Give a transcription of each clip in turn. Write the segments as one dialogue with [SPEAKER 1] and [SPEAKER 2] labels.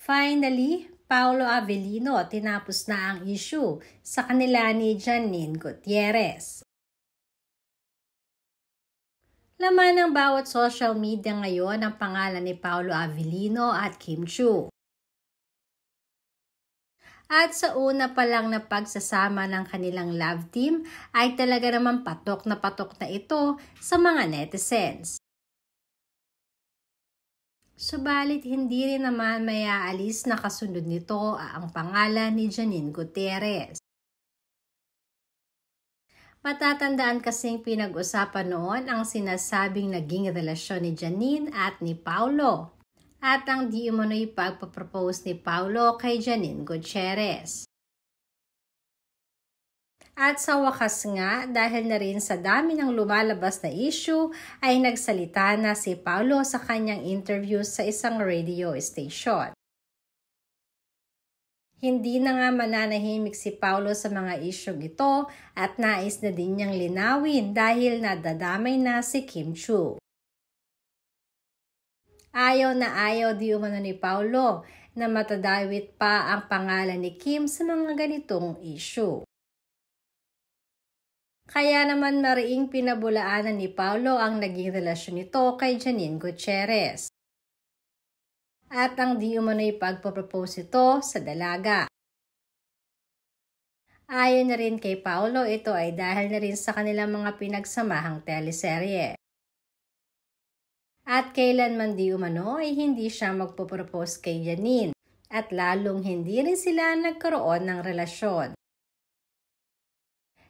[SPEAKER 1] Finally, Paolo Avellino tinapos na ang issue sa kanila ni Janine Gutierrez. Laman ng bawat social media ngayon ang pangalan ni Paolo Avellino at Kim Chiu. At sa una pa lang na pagsasama ng kanilang love team ay talaga naman patok na ito sa mga netizens. Subalit hindi rin naman mayaalis na kasunod nito ang pangalan ni Janine Gutierrez. Matatandaan kasing pinag-usapan noon ang sinasabing naging relasyon ni Janine at ni Paolo at ang di umano'y pagpapropose ni Paolo kay Janine Gutierrez. At sa wakas nga, dahil na rin sa dami ng lumalabas na issue, ay nagsalita na si Paolo sa kanyang interview sa isang radio station. Hindi na nga mananahimik si Paolo sa mga isyong ito at nais na din niyang linawin dahil nadadamay na si Kim Chiu. Ayaw di umano ni Paolo na matadawit pa ang pangalan ni Kim sa mga ganitong issue. Kaya naman mariing pinabulaanan ni Paolo ang naging relasyon nito kay Janine Gutierrez. At ang di umano'y pagpapropose ito sa dalaga. Ayon na rin kay Paolo, ito ay dahil na rin sa kanilang mga pinagsamahang teleserye. At kailanman di umano ay hindi siya magpapropose kay Janine at lalong hindi rin sila nagkaroon ng relasyon.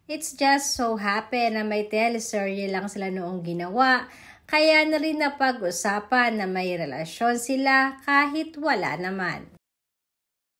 [SPEAKER 1] It's just so happen na may teleserye lang sila noong ginawa, kaya na rin napag-usapan na may relasyon sila kahit wala naman.